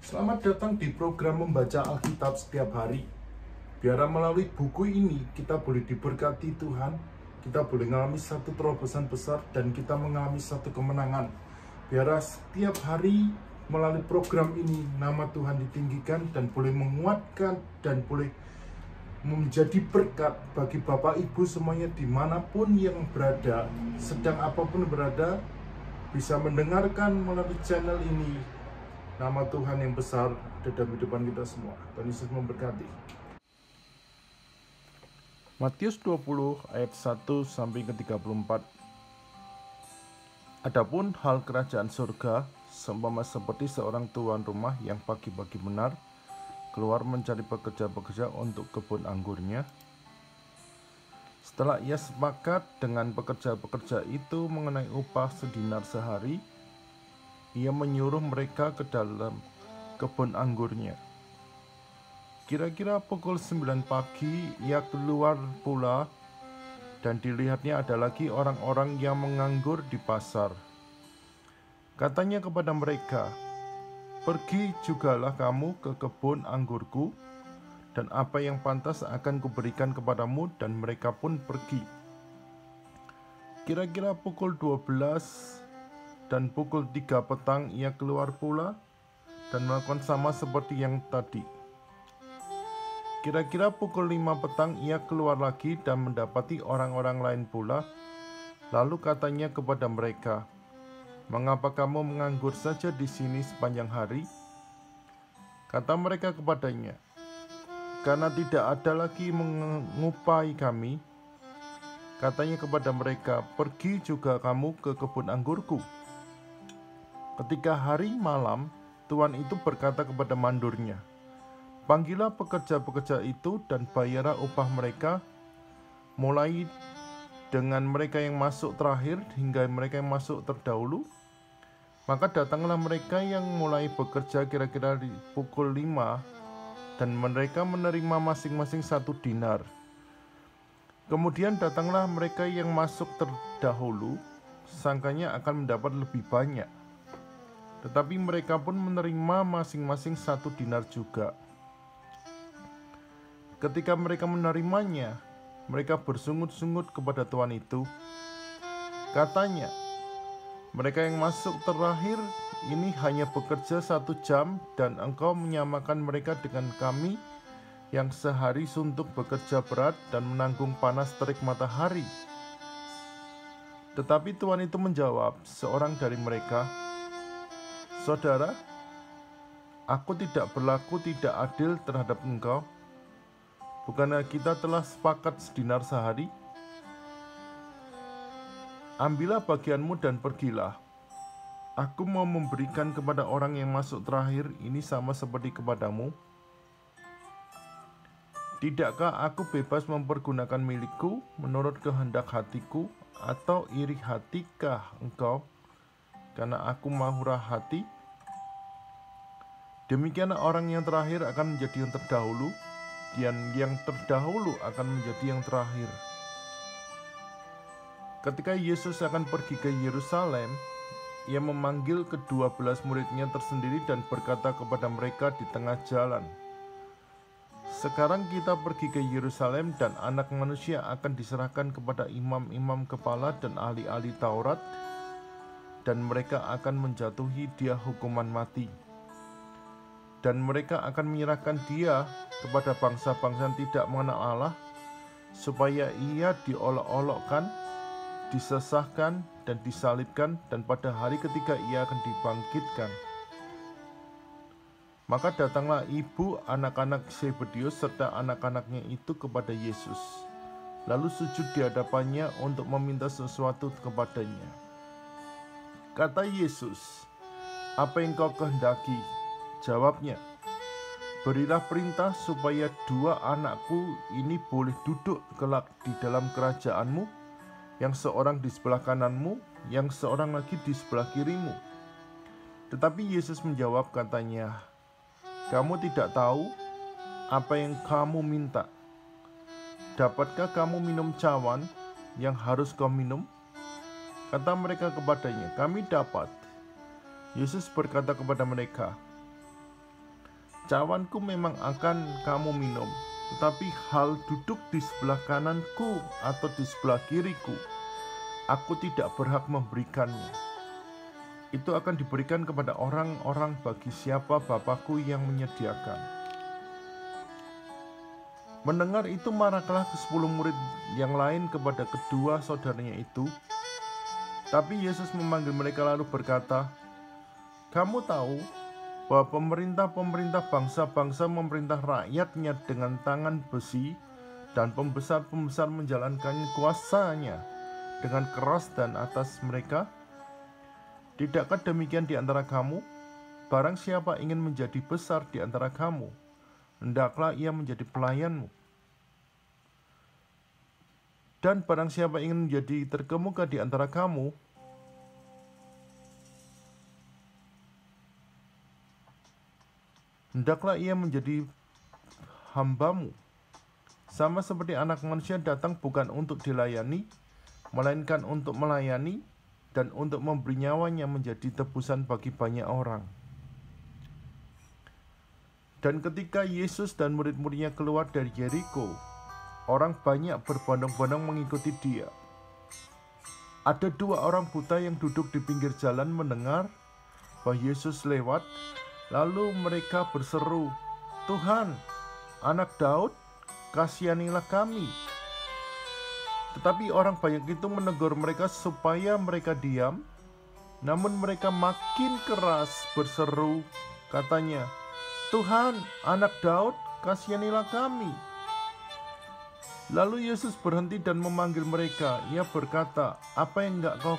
Selamat datang di program membaca Alkitab setiap hari. Biar melalui buku ini kita boleh diberkati Tuhan, kita boleh mengalami satu terobosan besar dan kita mengalami satu kemenangan. Biar setiap hari melalui program ini nama Tuhan ditinggikan dan boleh menguatkan dan boleh menjadi berkat bagi Bapak Ibu semuanya dimanapun yang berada, sedang apapun berada, bisa mendengarkan melalui channel ini. Nama Tuhan yang besar ada dalam kehidupan kita semua. Tuhan Yesus memberkati. Matius 20 ayat 1 sampai ke 34. Adapun hal kerajaan surga seumpama seperti seorang tuan rumah yang pagi-pagi benar keluar mencari pekerja-pekerja untuk kebun anggurnya. Setelah ia sepakat dengan pekerja-pekerja itu mengenai upah sedinar sehari, ia menyuruh mereka ke dalam kebun anggurnya. Kira-kira pukul 9 pagi ia keluar pula, dan dilihatnya ada lagi orang-orang yang menganggur di pasar. Katanya kepada mereka, "Pergi jugalah kamu ke kebun anggurku, dan apa yang pantas akan kuberikan kepadamu." Dan mereka pun pergi. Kira-kira pukul 12 dan pukul 3 petang ia keluar pula dan melakukan sama seperti yang tadi. Kira-kira pukul 5 petang ia keluar lagi dan mendapati orang-orang lain pula. Lalu katanya kepada mereka, "Mengapa kamu menganggur saja di sini sepanjang hari?" Kata mereka kepadanya, "Karena tidak ada lagi mengupai kami." Katanya kepada mereka, "Pergi juga kamu ke kebun anggurku." Ketika hari malam, tuan itu berkata kepada mandurnya, "Panggillah pekerja-pekerja itu dan bayarlah upah mereka, mulai dengan mereka yang masuk terakhir hingga mereka yang masuk terdahulu." Maka datanglah mereka yang mulai bekerja kira-kira di pukul 5, dan mereka menerima masing-masing 1 dinar. Kemudian datanglah mereka yang masuk terdahulu, sangkanya akan mendapat lebih banyak. Tetapi mereka pun menerima masing-masing 1 dinar juga. Ketika mereka menerimanya, mereka bersungut-sungut kepada tuan itu. Katanya, "Mereka yang masuk terakhir ini hanya bekerja 1 jam, dan engkau menyamakan mereka dengan kami yang sehari suntuk bekerja berat dan menanggung panas terik matahari." Tetapi tuan itu menjawab seorang dari mereka, "Saudara, aku tidak berlaku tidak adil terhadap engkau. Bukannya kita telah sepakat sedinar sehari? Ambillah bagianmu dan pergilah. Aku mau memberikan kepada orang yang masuk terakhir ini sama seperti kepadamu. Tidakkah aku bebas mempergunakan milikku menurut kehendak hatiku, atau iri hatikah engkau karena aku murah hati?" Demikianlah orang yang terakhir akan menjadi yang terdahulu, dan yang terdahulu akan menjadi yang terakhir. Ketika Yesus akan pergi ke Yerusalem, ia memanggil ke-12 muridnya tersendiri dan berkata kepada mereka di tengah jalan, "Sekarang kita pergi ke Yerusalem, dan Anak Manusia akan diserahkan kepada imam-imam kepala dan ahli-ahli Taurat, dan mereka akan menjatuhi dia hukuman mati. Dan mereka akan menyerahkan dia kepada bangsa-bangsa yang tidak mengenal Allah, supaya ia diolok-olokkan, disesahkan, dan disalibkan, dan pada hari ketiga ia akan dibangkitkan." Maka datanglah ibu anak-anak Zebedeus serta anak-anaknya itu kepada Yesus, lalu sujud di hadapannya untuk meminta sesuatu kepadanya. Kata Yesus, "Apa yang kau kehendaki?" Jawabnya, "Berilah perintah supaya 2 anakku ini boleh duduk kelak di dalam kerajaanmu, yang seorang di sebelah kananmu, yang seorang lagi di sebelah kirimu." Tetapi Yesus menjawab katanya, "Kamu tidak tahu apa yang kamu minta. Dapatkah kamu minum cawan yang harus kau minum?" Kata mereka kepadanya, "Kami dapat." Yesus berkata kepada mereka, Cawanku memang akan kamu minum, tetapi hal duduk di sebelah kananku atau di sebelah kiriku, aku tidak berhak memberikannya. Itu akan diberikan kepada orang-orang bagi siapa Bapakku yang menyediakan. Mendengar itu marahlah ke-10 murid yang lain kepada kedua saudaranya itu. Tapi Yesus memanggil mereka lalu berkata, "Kamu tahu bahwa pemerintah-pemerintah bangsa-bangsa memerintah rakyatnya dengan tangan besi, dan pembesar-pembesar menjalankan kuasanya dengan keras dan atas mereka? Tidakkah demikian di antara kamu? Barang siapa ingin menjadi besar di antara kamu, hendaklah ia menjadi pelayanmu. Dan barang siapa ingin menjadi terkemuka di antara kamu, hendaklah ia menjadi hambamu. Sama seperti Anak Manusia datang bukan untuk dilayani, melainkan untuk melayani dan untuk memberi nyawanya menjadi tebusan bagi banyak orang." Dan ketika Yesus dan murid-muridnya keluar dari Yeriko, orang banyak berbondong-bondong mengikuti dia. Ada 2 orang buta yang duduk di pinggir jalan mendengar bahwa Yesus lewat, lalu mereka berseru, "Tuhan, Anak Daud, kasihanilah kami." Tetapi orang banyak itu menegur mereka supaya mereka diam. Namun mereka makin keras berseru, katanya, "Tuhan, Anak Daud, kasihanilah kami." Lalu Yesus berhenti dan memanggil mereka. Ia berkata, "Apa yang enggak kau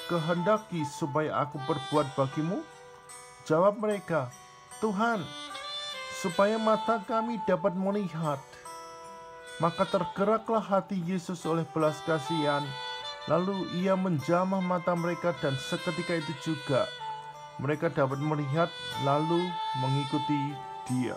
kehendaki supaya aku perbuat bagimu?" Jawab mereka, "Tuhan, supaya mata kami dapat melihat." Maka tergeraklah hati Yesus oleh belas kasihan, lalu ia menjamah mata mereka, dan seketika itu juga mereka dapat melihat lalu mengikuti dia.